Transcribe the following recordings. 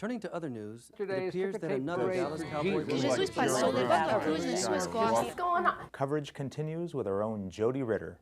Turning to other news, it appears that another Dallas Cowboys Jesus passou levando a cruz nas suas costas. Coverage continues with our own Jody Ritter.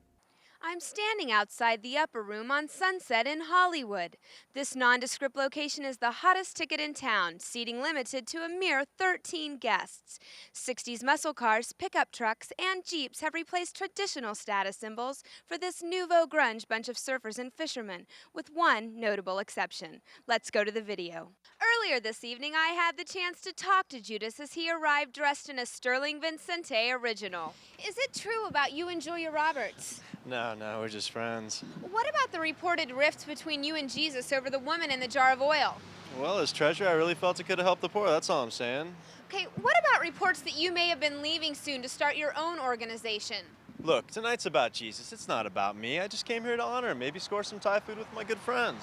I'm standing outside the Upper Room on Sunset in Hollywood. This nondescript location is the hottest ticket in town, seating limited to a mere 13 guests. 60s muscle cars, pickup trucks, and Jeeps have replaced traditional status symbols for this nouveau grunge bunch of surfers and fishermen, with one notable exception. Let's go to the video. Earlier this evening, I had the chance to talk to Judas as he arrived dressed in a Sterling Vincente original. Is it true about you and Julia Roberts? No, we're just friends. What about the reported rift between you and Jesus over the woman in the jar of oil? Well, as treasurer, I really felt it could have helped the poor, that's all I'm saying. Okay, what about reports that you may have been leaving soon to start your own organization? Look, tonight's about Jesus. It's not about me. I just came here to honor him, maybe score some Thai food with my good friends.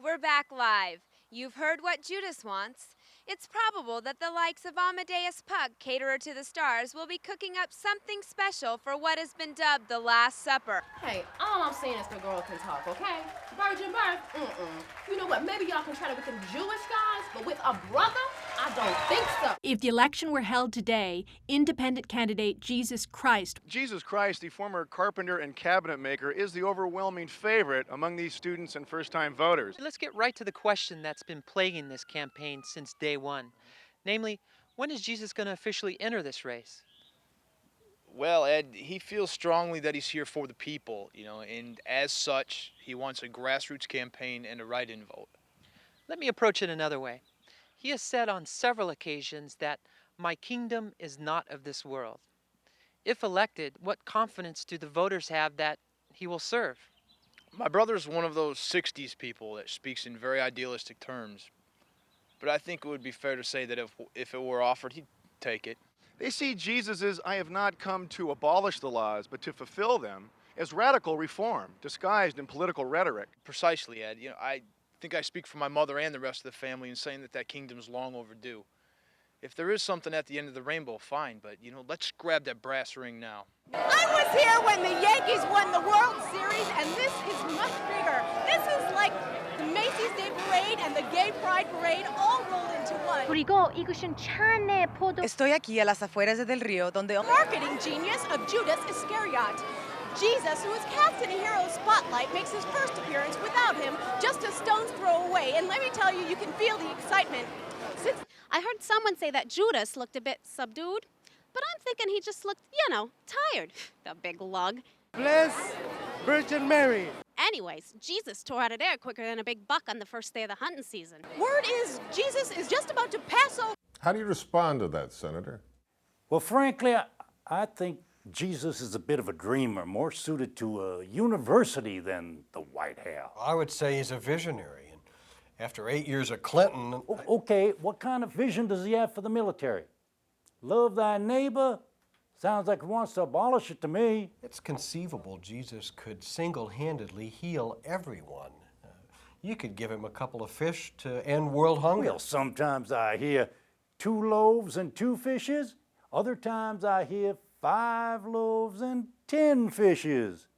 We're back live. You've heard what Judas wants. It's probable that the likes of Amadeus Puck, caterer to the stars, will be cooking up something special for what has been dubbed the Last Supper. Hey, all I'm saying is the girl can talk, okay? Virgin birth? You know what, maybe y'all can try it with them Jewish guys, but with a brother? I don't think so. If the election were held today, independent candidate Jesus Christ, the former carpenter and cabinet maker, is the overwhelming favorite among these students and first-time voters. Let's get right to the question that's been plaguing this campaign since day one. Namely, when is Jesus going to officially enter this race? Well, Ed, he feels strongly that he's here for the people, and as such, he wants a grassroots campaign and a write-in vote. Let me approach it another way. He has said on several occasions that my kingdom is not of this world. If elected, what confidence do the voters have that he will serve? My brother's one of those 60s people that speaks in very idealistic terms. But I think it would be fair to say that if it were offered, he'd take it. They see Jesus as, I have not come to abolish the laws, but to fulfill them, as radical reform, disguised in political rhetoric. Precisely, Ed. I think I speak for my mother and the rest of the family in saying that kingdom's long overdue. If there is something at the end of the rainbow, fine, but, let's grab that brass ring now. I was here when the Yankees won the World Series, and this is much bigger. This is like the Macy's Day Parade and the Gay Pride Parade all rolled into one. Estoy aquí a las afueras de Del Río, donde Marketing genius of Judas Iscariot. Jesus, who is cast in a hero spotlight, makes his first appearance without him, just a stone's throw away. And let me tell you, you can feel the excitement. I heard someone say that Judas looked a bit subdued, but I'm thinking he just looked, tired. The big lug. Bless Virgin Mary. Anyways, Jesus tore out of there quicker than a big buck on the first day of the hunting season. Word is, Jesus is just about to pass over. How do you respond to that, Senator? Well, frankly, I think Jesus is a bit of a dreamer, more suited to a university than the White House. I would say he's a visionary. And after 8 years of Clinton... Okay, what kind of vision does he have for the military? Love thy neighbor? Sounds like he wants to abolish it to me. It's conceivable Jesus could single-handedly heal everyone. You could give him a couple of fish to end world hunger. Well, sometimes I hear 2 loaves and 2 fishes. Other times I hear 5 loaves and 10 fishes.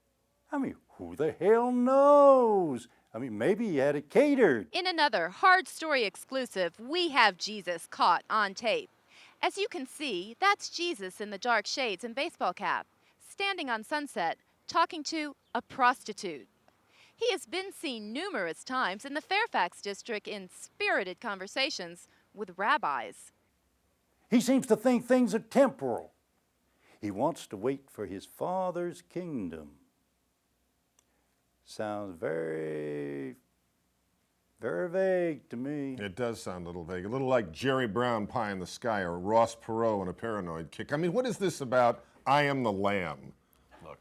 I mean, who the hell knows? Maybe he had it catered. In another Hard Story exclusive, we have Jesus caught on tape. As you can see, that's Jesus in the dark shades and baseball cap, standing on Sunset, talking to a prostitute. He has been seen numerous times in the Fairfax district in spirited conversations with rabbis. He seems to think things are temporal. He wants to wait for his Father's kingdom. Sounds very, very vague to me. It does sound a little vague, a little like Jerry Brown Pie in the Sky or Ross Perot in A Paranoid Kick. What is this about I am the Lamb? Look,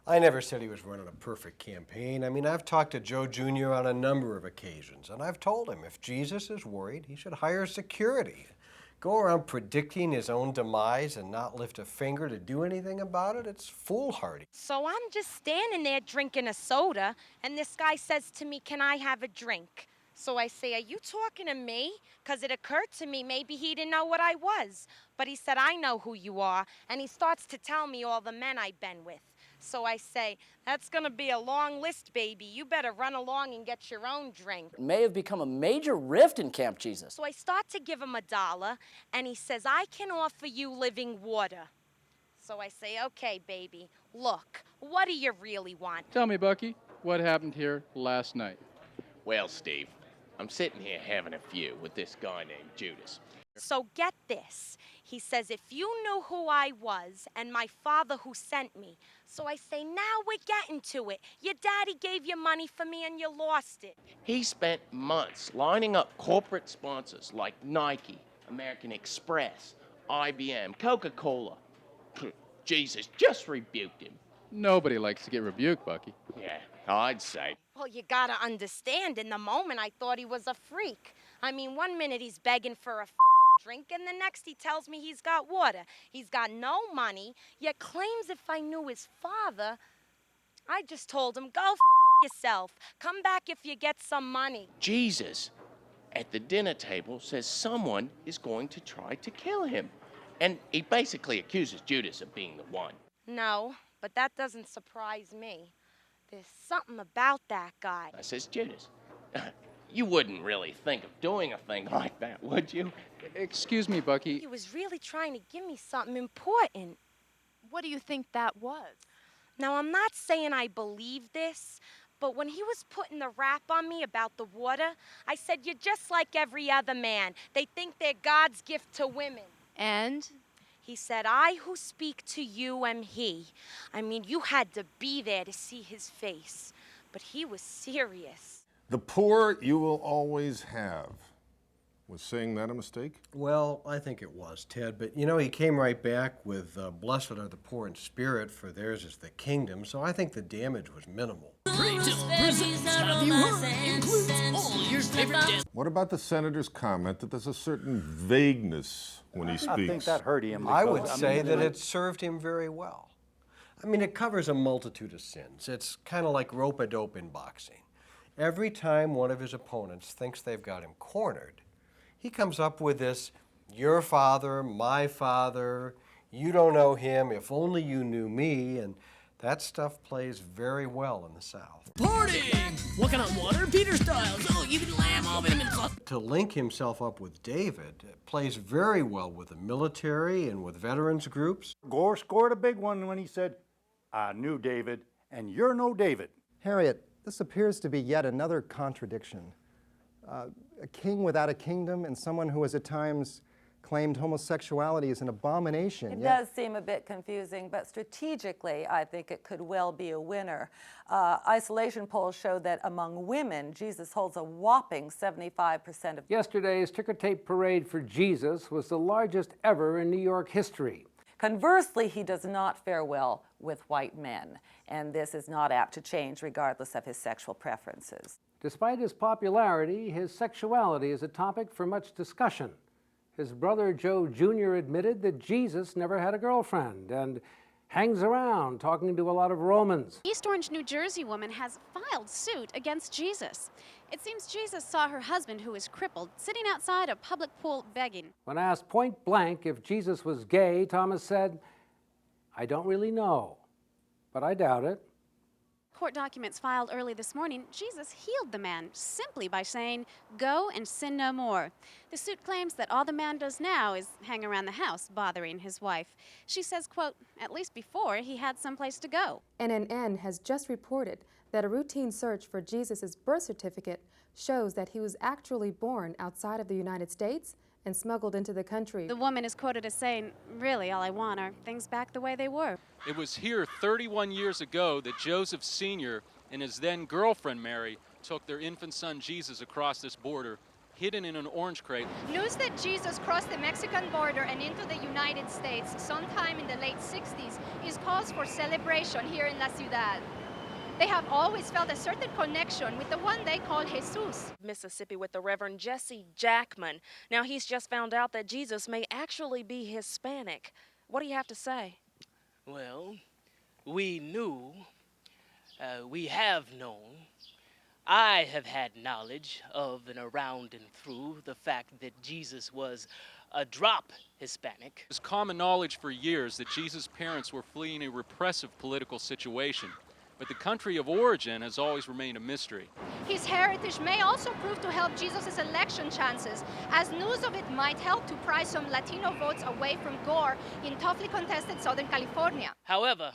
I never said he was running a perfect campaign. I've talked to Joe Jr. on a number of occasions, and I've told him if Jesus is worried, he should hire security. Go around predicting his own demise and not lift a finger to do anything about it, it's foolhardy. So I'm just standing there drinking a soda, and this guy says to me, "Can I have a drink?" So I say, "Are you talking to me?" Because it occurred to me maybe he didn't know what I was. But he said, "I know who you are," and he starts to tell me all the men I've been with. So I say, that's gonna be a long list, baby. You better run along and get your own drink. It may have become a major rift in Camp Jesus. So I start to give him $1, and he says, I can offer you living water. So I say, okay, baby, look, what do you really want? Tell me, Bucky, what happened here last night? Well, Steve, I'm sitting here having a few with this guy named Judas. So get this. He says, if you knew who I was and my father who sent me. So I say, now we're getting to it. Your daddy gave you money for me and you lost it. He spent months lining up corporate sponsors like Nike, American Express, IBM, Coca-Cola. Jesus just rebuked him. Nobody likes to get rebuked, Bucky. Yeah, I'd say. Well, you gotta understand, in the moment I thought he was a freak. I mean, one minute he's begging for a drink, and the next he tells me he's got water. He's got no money, yet claims if I knew his father. I just told him, go yourself. Come back if you get some money. Jesus, at the dinner table, says someone is going to try to kill him. And he basically accuses Judas of being the one. No, but that doesn't surprise me. There's something about that guy. I says, Judas, you wouldn't really think of doing a thing like that, would you? Excuse me, Bucky. He was really trying to give me something important. What do you think that was? Now, I'm not saying I believe this, but when he was putting the rap on me about the water, I said, you're just like every other man. They think they're God's gift to women. And? He said, I who speak to you am he. I mean, you had to be there to see his face. But he was serious. The poor you will always have. Was saying that a mistake? Well, I think it was, Ted. But, you know, he came right back with, blessed are the poor in spirit, for theirs is the kingdom. So I think the damage was minimal. What about the senator's comment that there's a certain vagueness when he speaks? I think that hurt him. I would say that it served him very well. I mean, it covers a multitude of sins. It's kind of like rope-a-dope in boxing. Every time one of his opponents thinks they've got him cornered, he comes up with this, your father, my father, you don't know him, if only you knew me, and that stuff plays very well in the South. Party! What kind of water? Peter Styles. Oh, you can lamb all in a To link himself up with David plays very well with the military and with veterans groups. Gore scored a big one when he said, I knew David, and you're no David. Harriet, this appears to be yet another contradiction. A king without a kingdom and someone who has at times claimed homosexuality is an abomination. It does seem a bit confusing, but strategically, I think it could well be a winner. Isolation polls show that among women, Jesus holds a whopping 75% of. Yesterday's ticker tape parade for Jesus was the largest ever in New York history. Conversely, he does not fare well with white men, and this is not apt to change regardless of his sexual preferences. Despite his popularity, his sexuality is a topic for much discussion. His brother Joe Jr. admitted that Jesus never had a girlfriend and hangs around talking to a lot of Romans. East Orange, New Jersey woman has filed suit against Jesus. It seems Jesus saw her husband, who is crippled, sitting outside a public pool begging. When asked point blank if Jesus was gay, Thomas said, I don't really know, but I doubt it. Court documents filed early this morning, Jesus healed the man simply by saying, go and sin no more. The suit claims that all the man does now is hang around the house, bothering his wife. She says, quote, at least before he had someplace to go. NNN has just reported that a routine search for Jesus' birth certificate shows that he was actually born outside of the United States and smuggled into the country. The woman is quoted as saying, really, all I want are things back the way they were. It was here 31 years ago that Joseph Sr. and his then girlfriend Mary took their infant son Jesus across this border, hidden in an orange crate. News that Jesus crossed the Mexican border and into the United States sometime in the late 60s is cause for celebration here in La Ciudad. They have always felt a certain connection with the one they call Jesus. Mississippi with the Reverend Jesse Jackman. Now he's just found out that Jesus may actually be Hispanic. What do you have to say? Well, we knew, we have known. I have had knowledge of and around and through the fact that Jesus was a drop Hispanic. It's common knowledge for years that Jesus' parents were fleeing a repressive political situation, but the country of origin has always remained a mystery. His heritage may also prove to help Jesus' election chances, as news of it might help to pry some Latino votes away from Gore in toughly contested Southern California. However,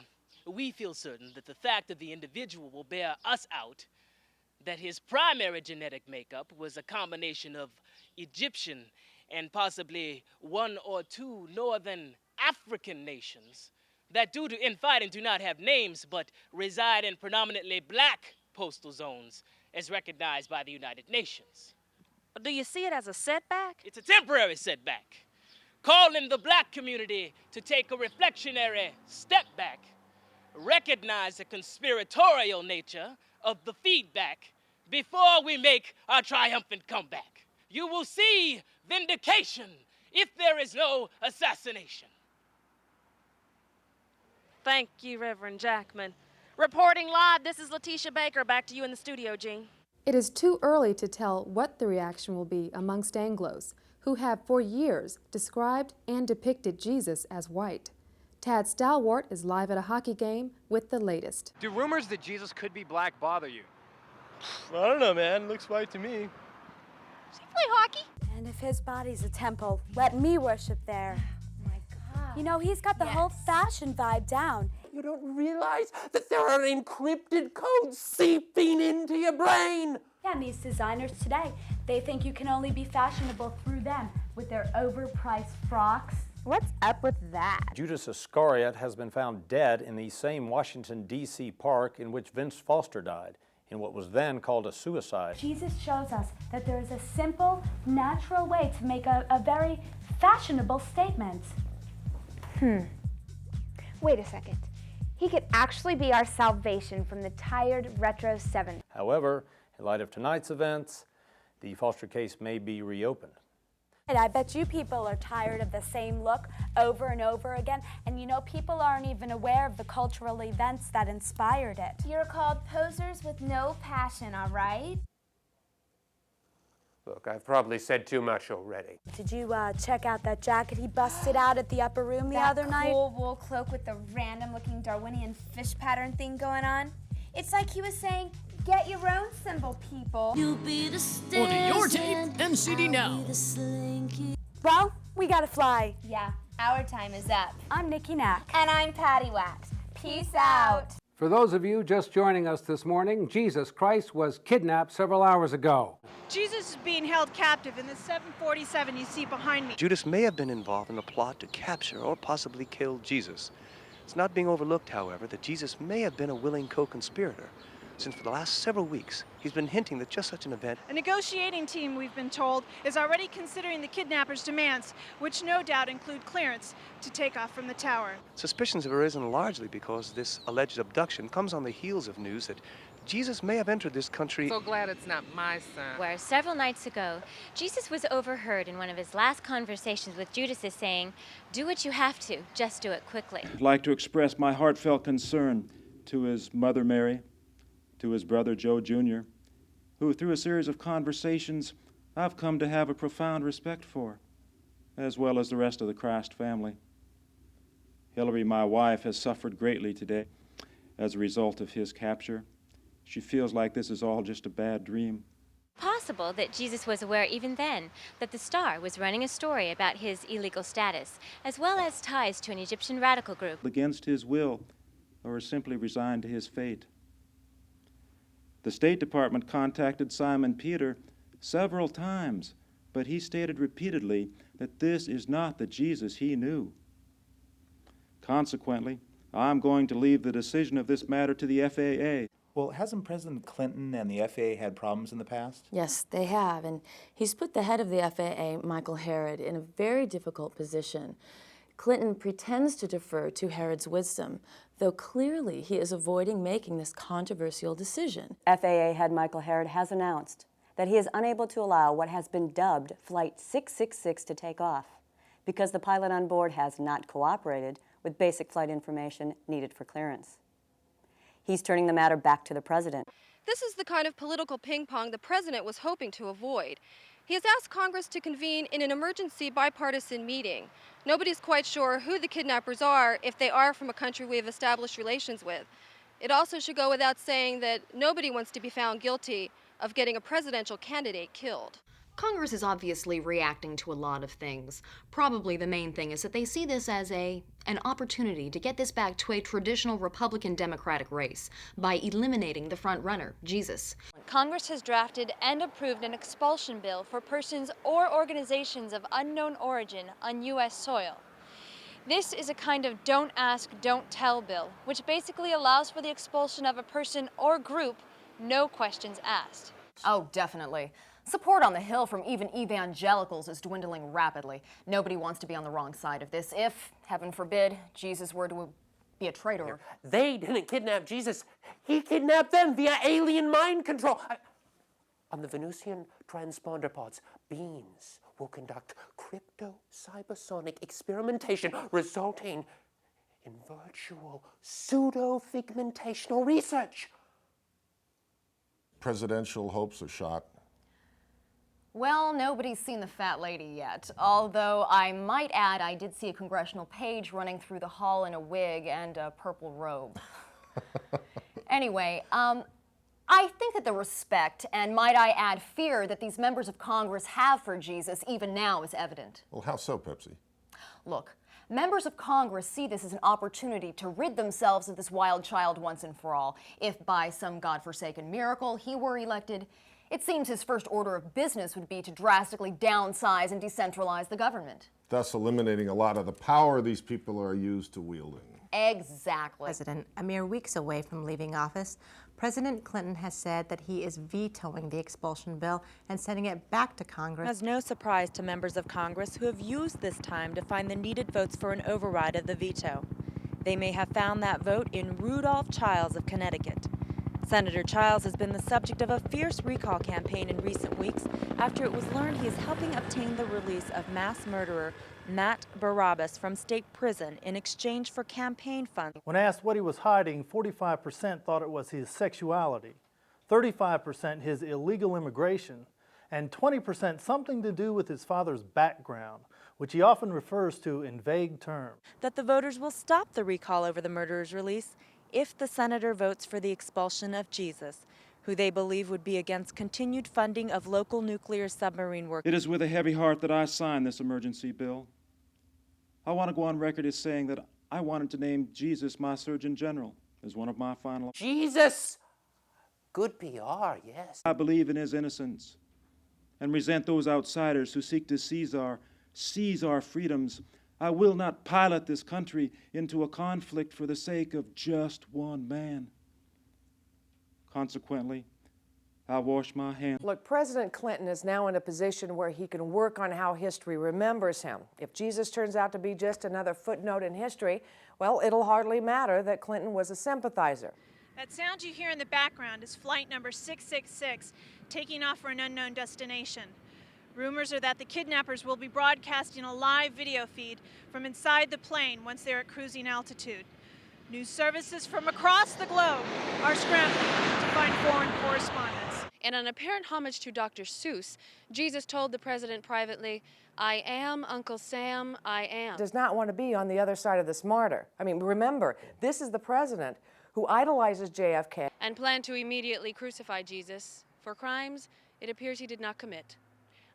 we feel certain that the fact that the individual will bear us out, that his primary genetic makeup was a combination of Egyptian and possibly one or two northern African nations that due to infighting do not have names but reside in predominantly black postal zones as recognized by the United Nations. Do you see it as a setback? It's a temporary setback, calling the black community to take a reflectionary step back, recognize the conspiratorial nature of the feedback before we make our triumphant comeback. You will see vindication if there is no assassination. Thank you, Reverend Jackman. Reporting live, this is Letitia Baker. Back to you in the studio, Jean. It is too early to tell what the reaction will be amongst Anglos, who have for years described and depicted Jesus as white. Tad Stalwart is live at a hockey game with the latest. Do rumors that Jesus could be black bother you? I don't know, man. Looks white to me. Does he play hockey? And if his body's a temple, let me worship there. Oh my God. You know, he's got the whole fashion vibe down. You don't realize that there are encrypted codes seeping into your brain. Yeah, and these designers today, they think you can only be fashionable through them with their overpriced frocks. What's up with that? Judas Iscariot has been found dead in the same Washington, D.C. park in which Vince Foster died, in what was then called a suicide. Jesus shows us that there is a simple, natural way to make a very fashionable statement. Wait a second. He could actually be our salvation from the tired retro 70s. However, in light of tonight's events, the Foster case may be reopened. And I bet you people are tired of the same look over and over again, and you know people aren't even aware of the cultural events that inspired it. You're called posers with no passion, all right? Look, I've probably said too much already. Did you check out that jacket he busted out at the upper room the other night? That cool wool cloak with the random-looking Darwinian fish pattern thing going on? It's like he was saying, get your own symbol, people. You'll be the Order your tape and CD now. Well, we gotta fly. Yeah, our time is up. I'm Nikki Knack. And I'm Patty Wax. Peace out. For those of you just joining us this morning, Jesus Christ was kidnapped several hours ago. Jesus is being held captive in the 747 you see behind me. Judas may have been involved in a plot to capture or possibly kill Jesus. It's not being overlooked, however, that Jesus may have been a willing co-conspirator, since for the last several weeks, he's been hinting that just such an event... A negotiating team, we've been told, is already considering the kidnappers' demands, which no doubt include clearance to take off from the tower. Suspicions have arisen largely because this alleged abduction comes on the heels of news that Jesus may have entered this country... So glad it's not my son. Where several nights ago, Jesus was overheard in one of his last conversations with Judas as saying, "Do what you have to, just do it quickly." I'd like to express my heartfelt concern to his mother Mary, to his brother Joe Jr., who through a series of conversations I've come to have a profound respect for, as well as the rest of the Christ family. Hillary, my wife, has suffered greatly today as a result of his capture. She feels like this is all just a bad dream. Possible that Jesus was aware even then that the Star was running a story about his illegal status, as well as ties to an Egyptian radical group. Against his will, or simply resigned to his fate. The State Department contacted Simon Peter several times, but he stated repeatedly that this is not the Jesus he knew. Consequently, I'm going to leave the decision of this matter to the FAA. Well, hasn't President Clinton and the FAA had problems in the past? Yes, they have, and he's put the head of the FAA, Michael Herod, in a very difficult position. Clinton pretends to defer to Herod's wisdom, though clearly he is avoiding making this controversial decision. FAA head Michael Herod has announced that he is unable to allow what has been dubbed Flight 666 to take off because the pilot on board has not cooperated with basic flight information needed for clearance. He's turning the matter back to the president. This is the kind of political ping pong the president was hoping to avoid. He has asked Congress to convene in an emergency bipartisan meeting. Nobody's quite sure who the kidnappers are, if they are from a country we have established relations with. It also should go without saying that nobody wants to be found guilty of getting a presidential candidate killed. Congress is obviously reacting to a lot of things. Probably the main thing is that they see this as an opportunity to get this back to a traditional Republican-Democratic race by eliminating the front runner, Jesus. Congress has drafted and approved an expulsion bill for persons or organizations of unknown origin on U.S. soil. This is a kind of don't ask, don't tell bill, which basically allows for the expulsion of a person or group, no questions asked. Oh, definitely. Support on the Hill from even evangelicals is dwindling rapidly. Nobody wants to be on the wrong side of this if, heaven forbid, Jesus were to be a traitor. They didn't kidnap Jesus. He kidnapped them via alien mind control. On the Venusian transponder pods, beings will conduct crypto-cybersonic experimentation, resulting in virtual pseudo-figmentational research. Presidential hopes are shot. Well, nobody's seen the fat lady yet, although I might add I did see a congressional page running through the hall in a wig and a purple robe. Anyway, I think that the respect, and might I add fear, that these members of Congress have for Jesus even now is evident. Well, how so, Pepsi? Look, members of Congress see this as an opportunity to rid themselves of this wild child once and for all. If by some godforsaken miracle he were elected, it seems his first order of business would be to drastically downsize and decentralize the government. Thus eliminating a lot of the power these people are used to wielding. Exactly. President, a mere weeks away from leaving office, President Clinton has said that he is vetoing the expulsion bill and sending it back to Congress. As no surprise to members of Congress who have used this time to find the needed votes for an override of the veto. They may have found that vote in Rudolph Childs of Connecticut. Senator Childs has been the subject of a fierce recall campaign in recent weeks after it was learned he is helping obtain the release of mass murderer Matt Barabbas from state prison in exchange for campaign funds. When asked what he was hiding, 45% thought it was his sexuality, 35% his illegal immigration, and 20% something to do with his father's background, which he often refers to in vague terms. That the voters will stop the recall over the murderer's release if the senator votes for the expulsion of Jesus, who they believe would be against continued funding of local nuclear submarine work. It is with a heavy heart that I signed this emergency bill. I want to go on record as saying that I wanted to name Jesus my Surgeon General as one of my final... Jesus! Good PR, yes. I believe in his innocence and resent those outsiders who seek to seize our freedoms. I will not pilot this country into a conflict for the sake of just one man. Consequently, I wash my hands. Look, President Clinton is now in a position where he can work on how history remembers him. If Jesus turns out to be just another footnote in history, well, it'll hardly matter that Clinton was a sympathizer. That sound you hear in the background is flight number 666, taking off for an unknown destination. Rumors are that the kidnappers will be broadcasting a live video feed from inside the plane once they're at cruising altitude. News services from across the globe are scrambling to find foreign correspondents. In an apparent homage to Dr. Seuss, Jesus told the president privately, "I am Uncle Sam, I am." Does not want to be on the other side of this martyr. I mean, remember, this is the president who idolizes JFK. And planned to immediately crucify Jesus for crimes it appears he did not commit.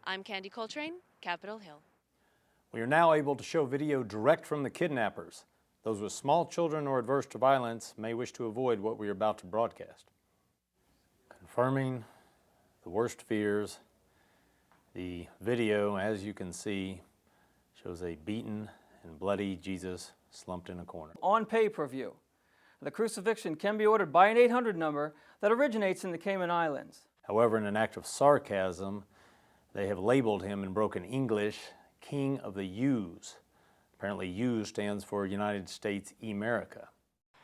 I'm Candy Coltrane, Capitol Hill. We are now able to show video direct from the kidnappers. Those with small children or adverse to violence may wish to avoid what we are about to broadcast. Confirming the worst fears, the video, as you can see, shows a beaten and bloody Jesus slumped in a corner. On pay-per-view, the crucifixion can be ordered by an 800 number that originates in the Cayman Islands. However, in an act of sarcasm, they have labeled him in broken English, King of the U's. Apparently U stands for United States America.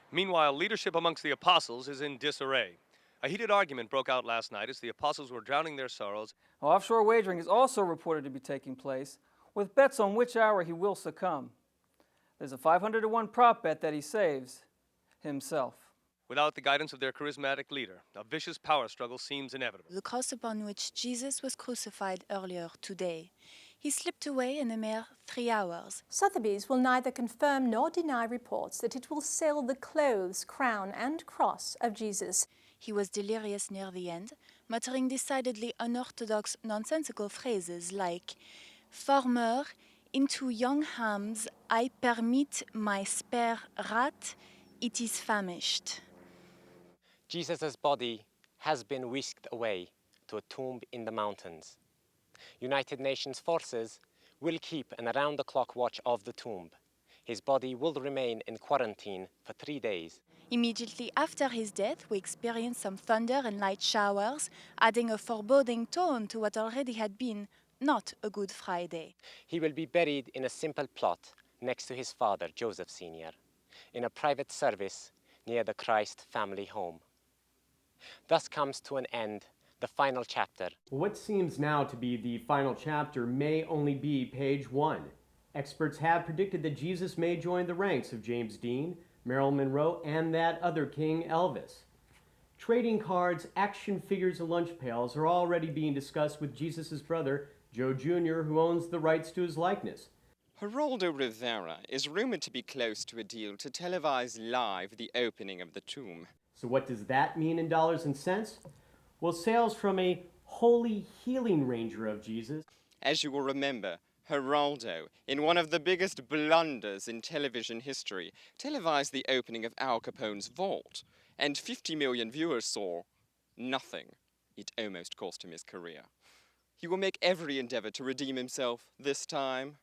Meanwhile, leadership amongst the apostles is in disarray. A heated argument broke out last night as the apostles were drowning their sorrows. Offshore wagering is also reported to be taking place, with bets on which hour he will succumb. There's a 500-to-1 prop bet that he saves himself. Without the guidance of their charismatic leader, a vicious power struggle seems inevitable. The cross upon which Jesus was crucified earlier today. He slipped away in a mere 3 hours. Sotheby's will neither confirm nor deny reports that it will sell the clothes, crown, and cross of Jesus. He was delirious near the end, muttering decidedly unorthodox, nonsensical phrases like, "Farmer, into young hams I permit my spare rat, it is famished." Jesus' body has been whisked away to a tomb in the mountains. United Nations forces will keep an around-the-clock watch of the tomb. His body will remain in quarantine for 3 days. Immediately after his death, we experienced some thunder and light showers, adding a foreboding tone to what already had been not a Good Friday. He will be buried in a simple plot next to his father, Joseph Sr., in a private service near the Christ family home. Thus comes to an end the final chapter. What seems now to be the final chapter may only be page 1. Experts have predicted that Jesus may join the ranks of James Dean, Marilyn Monroe, and that other king, Elvis. Trading cards, action figures, and lunch pails are already being discussed with Jesus' brother, Joe Jr., who owns the rights to his likeness. Geraldo Rivera is rumored to be close to a deal to televise live the opening of the tomb. So what does that mean in dollars and cents? Well, sales from a holy healing ranger of Jesus. As you will remember, Geraldo, in one of the biggest blunders in television history, televised the opening of Al Capone's vault, and 50 million viewers saw nothing. It almost cost him his career. He will make every endeavor to redeem himself this time.